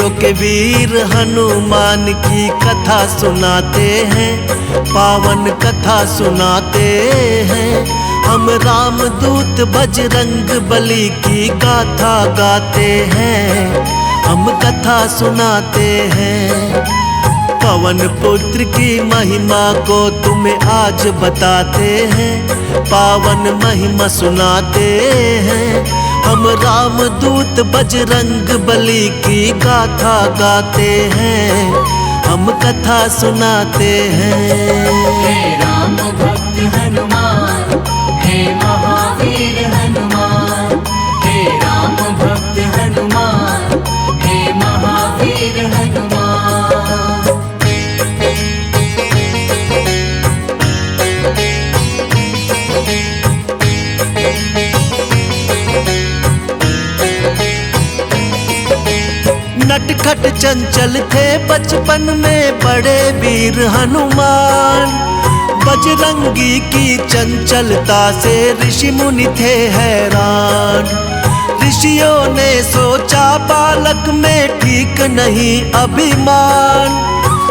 वीरों के वीर हनुमान की कथा सुनाते हैं, पावन कथा सुनाते हैं। हम रामदूत बजरंग बली की गाथा गाते हैं, हम कथा सुनाते हैं। पवन पुत्र की महिमा को तुम्हें आज बताते हैं, पावन महिमा सुनाते हैं। हम रामदूत बजरंग बली की गाथा गाते हैं, हम कथा सुनाते हैं। हे राम भक्त हनुमान, हे महावीर हनुमान, हे राम भक्त हनुमान, हे महावीर हनुमान। नटखट चंचल थे बचपन में बड़े वीर हनुमान, बजरंगी की चंचलता से ऋषि मुनि थे हैरान। ऋषियों ने सोचा बालक में ठीक नहीं अभिमान,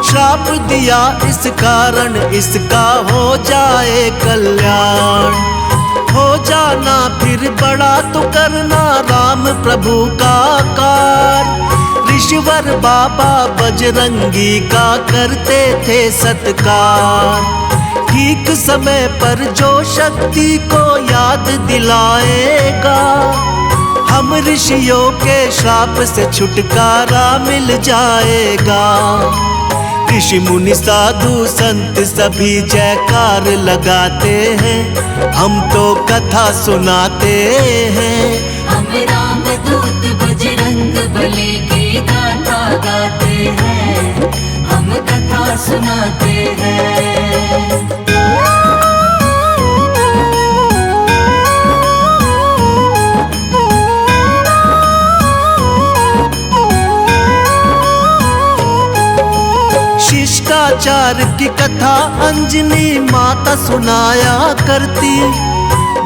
श्राप दिया इस कारण इसका हो जाए कल्याण। हो जाना फिर बड़ा तो करना राम प्रभु का कार। ऋषिवर बाबा बजरंगी का करते थे सत्कार, ठीक समय पर जो शक्ति को याद दिलाएगा, हम ऋषियों के श्राप से छुटकारा मिल जाएगा। ऋषि मुनि साधु संत सभी जयकार लगाते हैं, हम तो कथा सुनाते हैं। हम रामदूत बजरंग बली की गाथा गाते हैं, हम कथा सुनाते हैं। शिष्टाचार की कथा अंजनी माता सुनाया करती,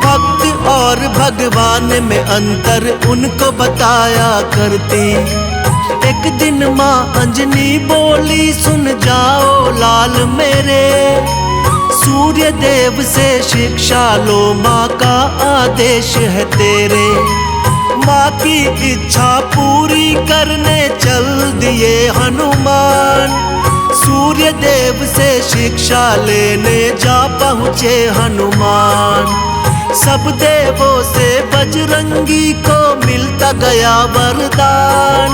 भक्त और भगवान में अंतर उनको बताया करती। एक दिन माँ अंजनी बोली, सुन जाओ लाल मेरे, सूर्य देव से शिक्षा लो, माँ का आदेश है तेरे। माँ की इच्छा पूरी करने चल दिए हनुमान, सूर्य देव से शिक्षा लेने जा पहुँचे हनुमान। सब देवों से बजरंगी को मिलता गया वरदान,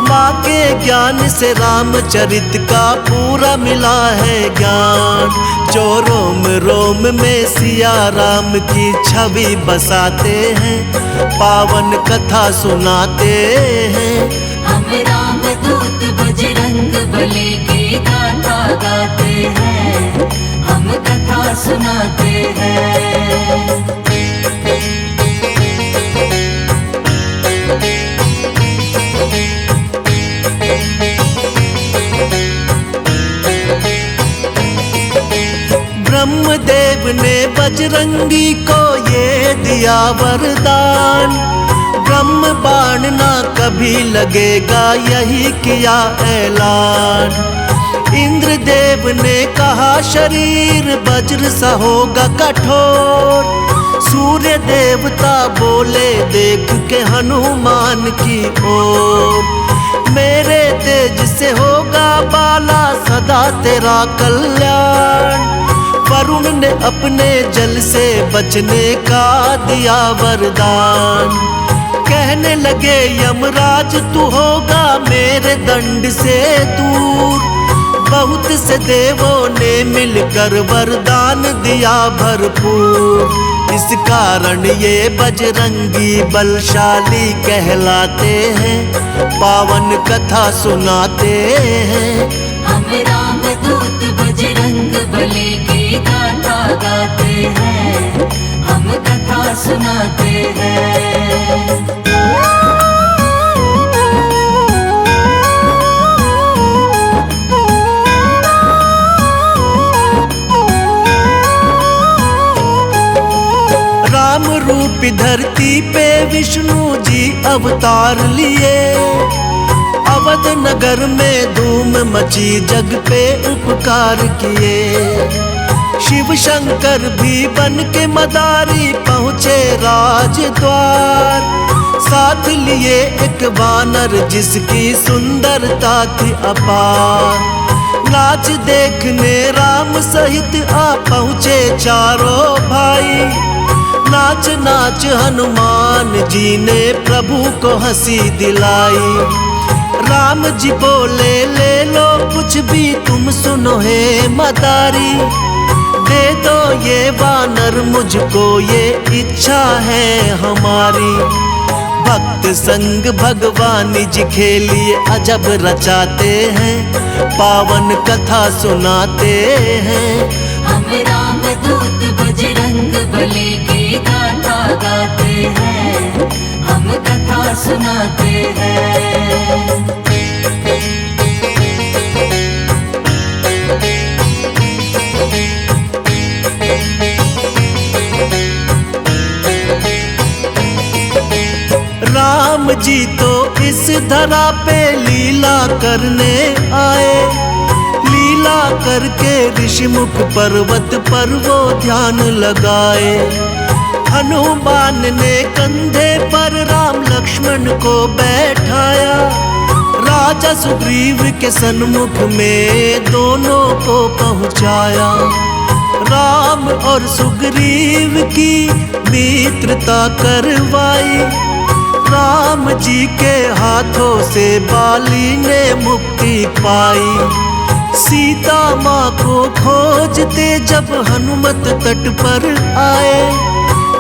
माँ के ज्ञान से रामचरित का पूरा मिला है ज्ञान। जो रोम रोम में सिया राम की छवि बसाते हैं, पावन कथा सुनाते हैं। हम रामदूत बजरंग बली की गाथा गाते हैं, हम कथा सुनाते हैं। ब्रह्मदेव ने बजरंगी को ये दिया वरदान, ब्रह्म बाण ना कभी लगेगा यही किया ऐलान। इंद्रदेव ने कहा शरीर वज्र सा होगा कठोर, सूर्य देवता बोले देख के हनुमान की ओर। मेरे तेज से होगा बाला सदा तेरा कल्याण, वरुण ने अपने जल से बचने का दिया वरदान। कहने लगे यमराज तू होगा मेरे दंड से दूर, बहुत से देवों ने मिलकर वरदान दिया भरपूर। इस कारण ये बजरंगी बलशाली कहलाते हैं, पावन कथा सुनाते हैं। हम रामदूत बजरंग बली की गाथा गाते हैं, हम कथा सुनाते हैं। राम रूपी धरती पे विष्णु जी अवतार लिए, अवध नगर में धूम मची, जग पे उपकार किए। शिव शंकर भी बन के मदारी पहुँचे राजद्वार। साथ लिए एक वानर जिसकी सुंदरता थी अपार। नाच देखने राम सहित आ पहुँचे चारों भाई। नाच नाच हनुमान जी ने प्रभु को हंसी दिलाई। राम जी बोले ले लो कुछ भी तुम सुनो हे मदारी। दे दो ये वानर मुझको, ये इच्छा है हमारी। भक्त संग भगवान जी खेलिए अजब रचाते हैं, पावन कथा सुनाते हैं। हम राम दूत बजरंग बली की गाथा गाते हैं, हम कथा सुनाते हैं। राम जी तो इस धरा पे लीला करने आए। लीला करके ऋषिमुख पर्वत पर वो ध्यान लगाए। हनुमान ने कंधे पर राम लक्ष्मण को बैठाया। राजा सुग्रीव के सन्मुख में दोनों को पहुंचाया। राम और सुग्रीव की मित्रता करवाई। राम जी के हाथों से बाली ने मुक्ति पाई। सीता माँ को खोजते जब हनुमत तट पर आए।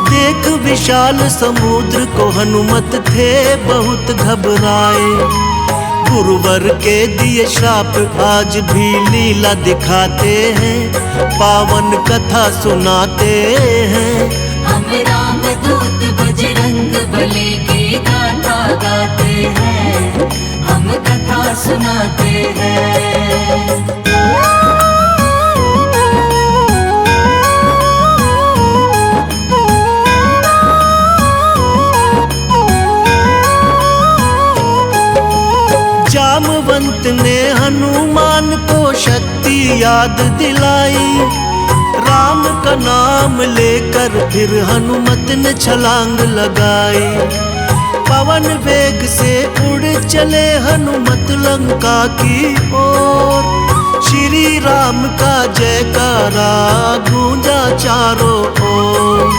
देख विशाल समुद्र को हनुमत थे बहुत घबराए। गुरुवर के दिए श्राप आज भी लीला दिखाते हैं, पावन कथा सुनाते हैं। हम राम दूत बजरंग बली की गाथा गाते हैं, हम कथा सुनाते हैं। जामवंत ने हनुमान को शक्ति याद दिलाई। राम का नाम लेकर फिर हनुमत ने छलांग लगाई। पवन वेग से उड़ चले हनुमत लंका की ओर। श्री राम का जयकारा गूंजा चारों ओर।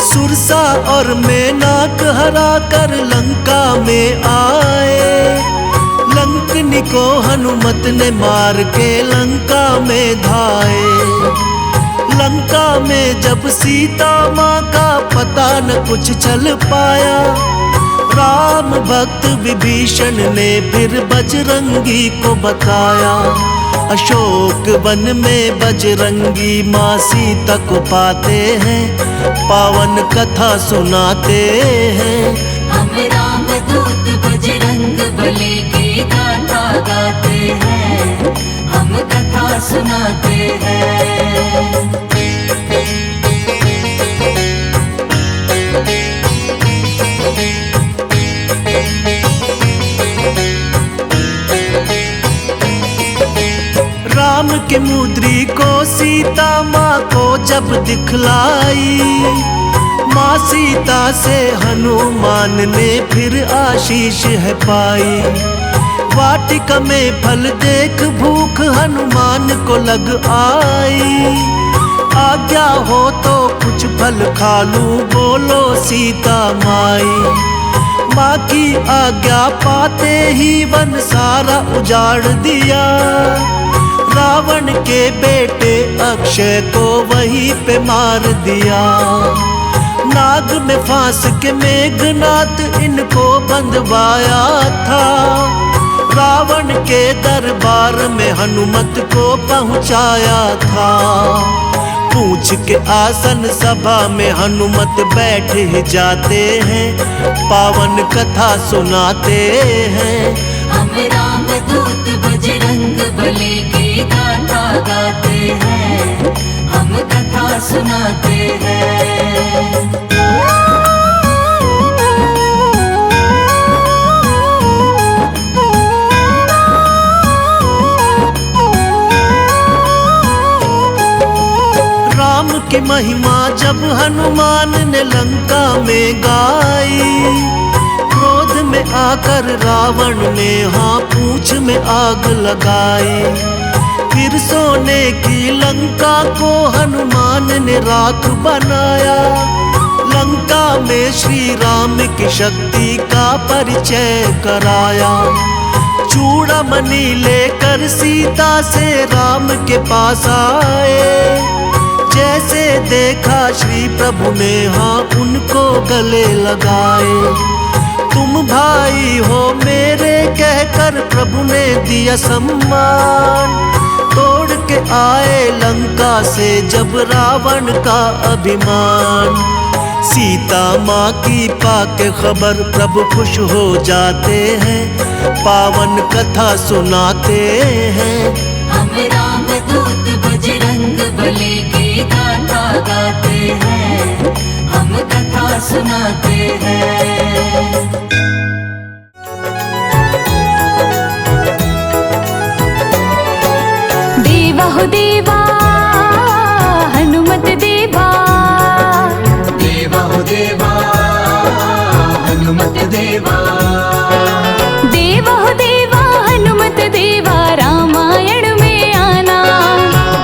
सुरसा और मेनाक हरा कर लंका में आए। लंकनी को हनुमत ने मार के लंका में धाए। लंका में जब सीता माँ का पता न कुछ चल पाया। राम भक्त विभीषण ने फिर बजरंगी को बताया। अशोक वन में बजरंगी माँ सीता को पाते हैं, पावन कथा सुनाते हैं। हम राम दूत बजरंग बली की गाथा गाते हैं, हम कथा सुनाते हैं। राम के मुद्री को सीता माँ को जब दिखलाई। माँ सीता से हनुमान ने फिर आशीष है पाई। वाटिका में फल देख भूख हनुमान को लग आई। आज्ञा हो तो कुछ फल खा लूं, बोलो सीता माई। माँ की आज्ञा पाते ही वन सारा उजाड़ दिया। रावण के बेटे अक्षय को वहीं पे मार दिया। नाग में फांस के मेघनाथ इनको बंधवाया था। रावण के दरबार में हनुमत को पहुंचाया था। पूछ के आसन सभा में हनुमत बैठ ही जाते हैं, पावन कथा सुनाते हैं। हम राम दूत बजरंग बली की गाथा गाते हैं, हम कथा सुनाते हैं। महिमा जब हनुमान ने लंका में गाई, क्रोध में आकर रावण ने हाँ पूंछ में आग लगाई। फिर सोने की लंका को हनुमान ने राख बनाया, लंका में श्री राम की शक्ति का परिचय कराया। चूड़ामणि लेकर सीता से राम के पास आए, जैसे देखा श्री प्रभु ने हाँ उनको गले लगाए। तुम भाई हो मेरे कहकर प्रभु ने दिया सम्मान, तोड़ के आए लंका से जब रावण का अभिमान। सीता माँ की पाके खबर प्रभु खुश हो जाते हैं, पावन कथा सुनाते हैं। हम राम दूत बजरंग बली की गाथा गाते हैं, हम कथा सुनाते हैं। देवा हो देवा हनुमत देवा, देवा हो देवा हनुमत देवा, देवा हो देवा हनुमत देवा, रामायण में आना।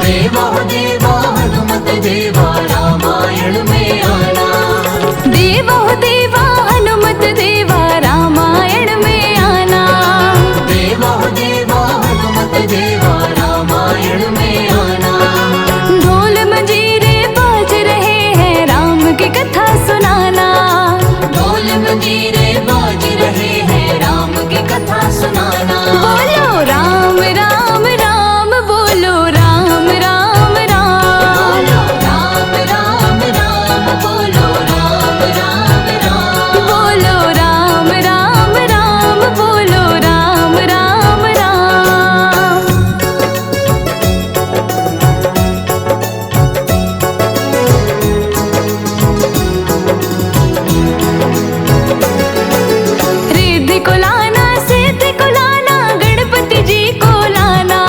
देवा हो देवा हनुमत देवा, रामायण में आना। देवा हो देवा हनुमत देवा, रामायण में आना। देवा हो देवा हनुमत देवा, रामायण में आना। ढोल मंजीरे बाज रहे हैं, राम की कथा सुनाना। ढोल मंजीरे बाज रहे हैं, राम की कथा सुनाना। बोलो राम राम राम, बोलो राम राम राम, बोलो राम राम राम, बोलो राम राम राम, बोलो राम राम राम, बोलो राम राम राम। रिद्धि को लाना, सिद्धि को लाना, गणपति जी को लाना।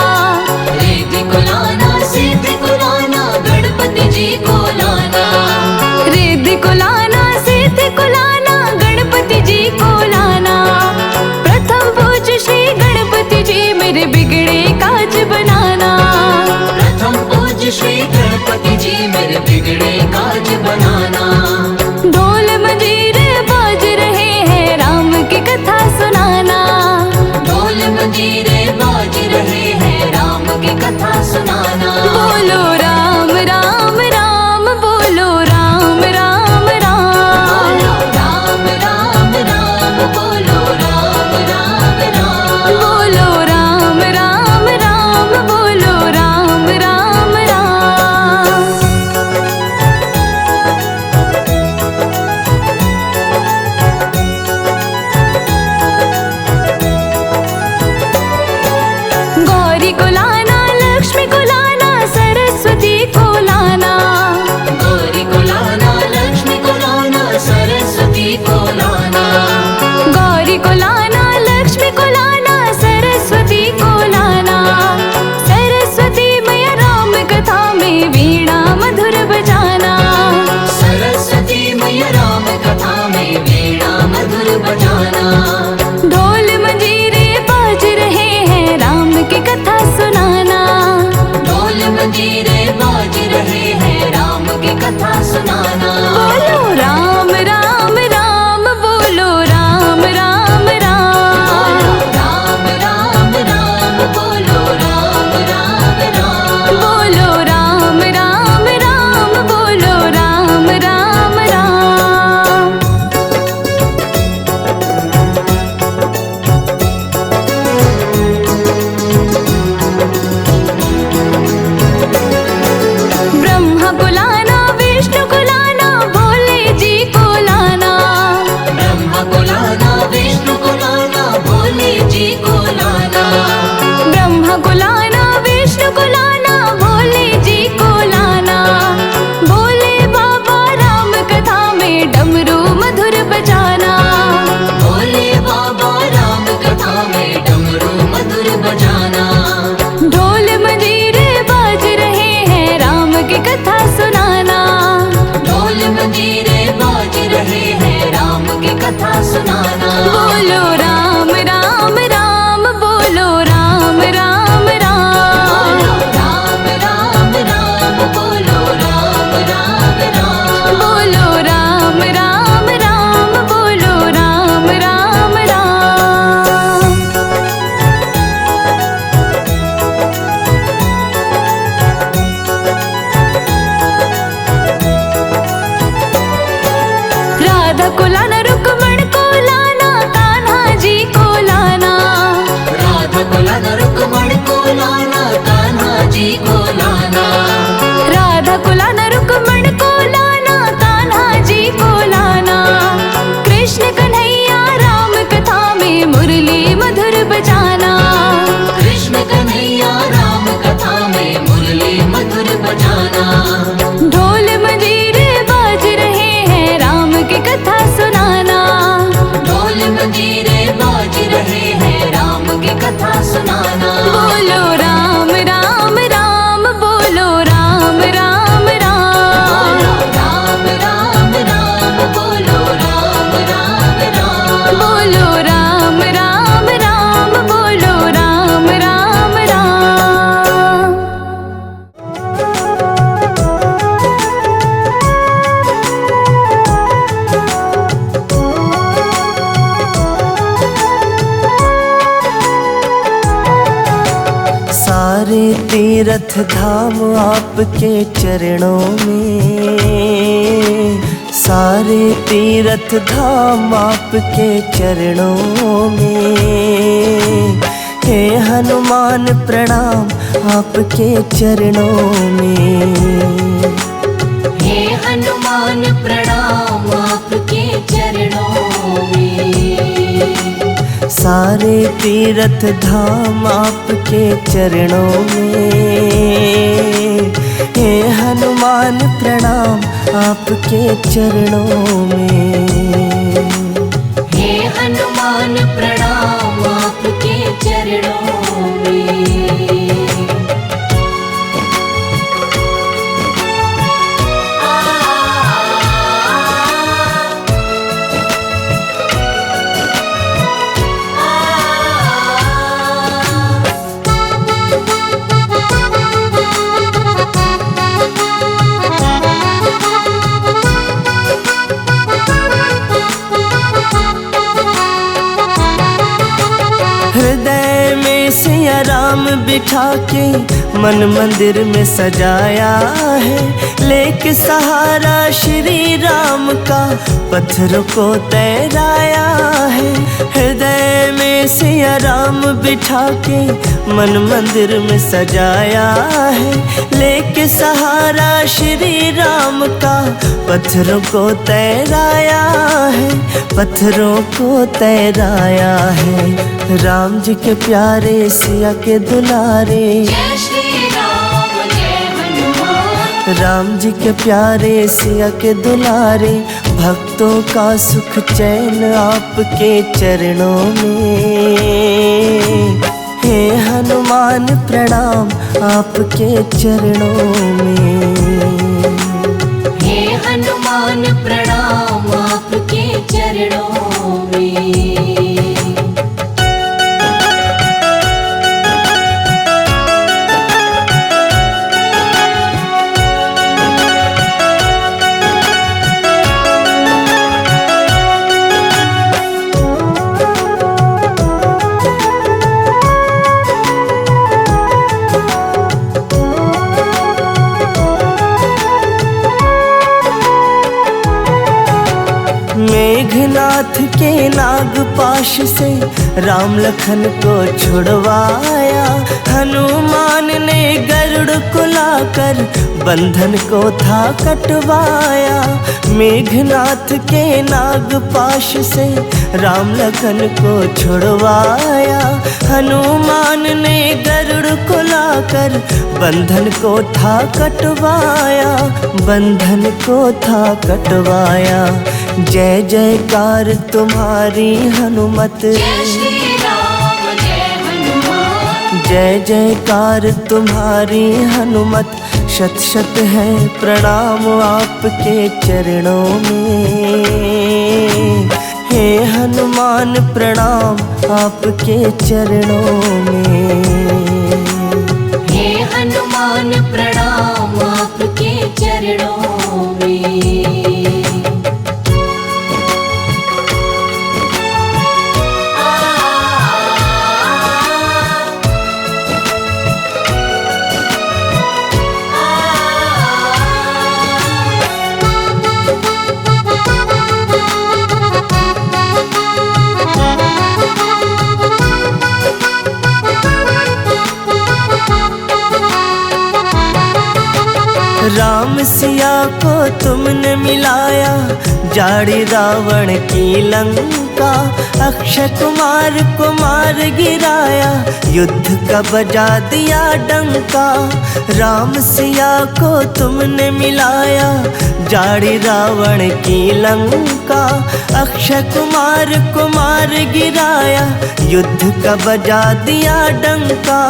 रिद्धि को लाना, सिद्धि को लाना, गणपति जी को लाना। रिद्धि को लाना, सिद्धि को लाना, गणपति जी को लाना। प्रथम पूज श्री गणपति जी, मेरे बिगड़े काज बनाना। प्रथम पूज श्री गणपति जी, मेरे बिगड़े काज बनाना। ढोल मंजीरे बाज रहे हैं, राम की कथा सुनाना। ढोल मंजीरे बाज रहे हैं, राम की कथा सुनाना। बोलो राम राम राम, बोलो राम राम राम, राधा को लाना, रुक्मण को लाना, कान्हा जी को लाना। राधा को लाना, रुक्मण को लाना, कान्हा जी को लाना। राधा को लाना, रुक्मण को लाना, कान्हा जी को लाना। कृष्ण कन्हैया राम कथा में मुरली मधुर बजाना। कृष्ण कन्हैया राम कथा में मुरली मधुर बजाना। ढोल मंजीरे बाज रहे हैं, राम की कथा सुनाना। ढोल मंजीरे बाज रहे हैं, राम की कथा सुनाना। बोलो राम राम राम, बोलो राम राम राम। राम राम राम, बोलो राम राम राम। बोलो राम राम राम, बोलो राम राम राम। सारे तीर्थ धाम आपके चरणों में, सारे तीर्थ धाम आपके चरणों में। हे हनुमान प्रणाम आपके चरणों में। हे हनुमान प्रणाम आपके चरणों में। सारे तीर्थ धाम आपके चरणों में। हे हनुमान प्रणाम आपके चरणों में। हे हनुमान प्रणाम आपके चरणों में। हृदय में सिया राम बिठा के मन मंदिर में सजाया है। लेके सहारा श्री राम का पत्थरों को तैराया है। हृदय में सिया राम बिठा के मन मंदिर में सजाया है। लेके सहारा श्री राम का पत्थरों को तैराया है। पत्थरों को तैराया है। राम जी के प्यारे सिया के दुलारे। जय श्री राम जय हनुमान। राम जी के प्यारे सिया के दुलारे। भक्तों का सुख चैन आपके चरणों में। हे हनुमान प्रणाम आपके चरणों में। हे हनुमान प्रणाम आपके चरणों में। मेघनाथ के नागपाश से राम लखन को छुड़वाया। हनुमान ने गरुड़ को लाकर बंधन को था कटवाया। मेघनाथ के नागपाश से राम लखन को छुड़वाया। हनुमान ने गरुड़ को लाकर बंधन को था कटवाया। बंधन को था कटवाया। जय जयकार तुम्हारी हनुमत। जय श्री राम जय हनुमान। जय जयकार तुम्हारी हनुमत। शत शत है प्रणाम आपके चरणों में। हे हनुमान प्रणाम आपके चरणों में। हे हनुमान प्रणाम आपके चरणों में। सिया को तुमने मिलाया, जाड़ी रावण की लंका, अक्षय कुमार को मार गिराया, युद्ध का बजा दिया डंका। राम सिया को तुमने मिलाया, जाड़ी रावण की लंका, अक्षय कुमार को मार गिराया, युद्ध का बजा दिया डंका,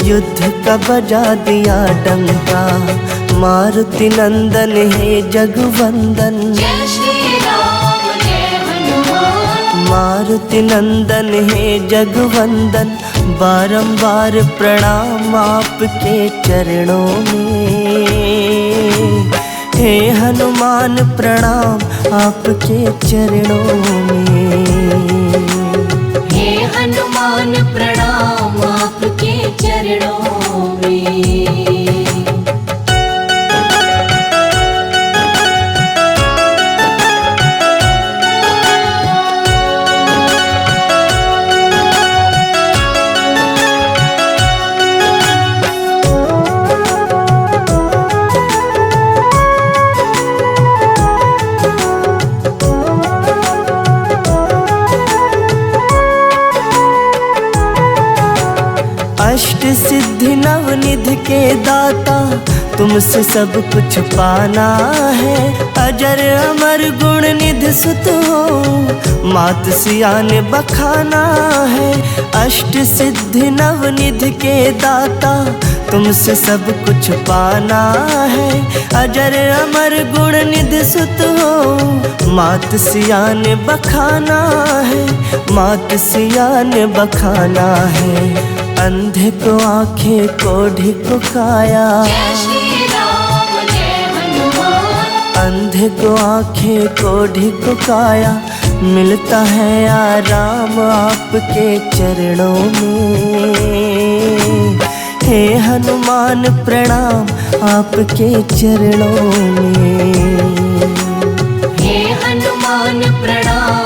युद्ध का बजा दिया डंका। मारुति नंदन है जगवंदन, जय श्री राम जय हनुमान। मारुति नंदन है जगवंदन, बारंबार प्रणाम आपके चरणों में। हे हनुमान प्रणाम आपके चरणों में। हे हनुमान प्रणाम आपके चरणों में। अष्ट सिद्धि नवनिधि के दाता, तुमसे सब कुछ पाना है। अजर अमर गुण निधि सुत हो, मात सिया ने बखाना है। अष्ट सिद्धि नवनिधि के दाता, तुमसे सब कुछ पाना है। अजर अमर गुण निधि सुत हो, मात सिया ने बखाना है, मात सिया ने बखाना है। अंधे को आंखें कोढ़ी को काया, जय श्री राम जय हनुमान। अंधे को आंखें कोढ़ी को काया, मिलता है आराम आपके चरणों में। हे हनुमान प्रणाम आपके चरणों में। हे हनुमान प्रणाम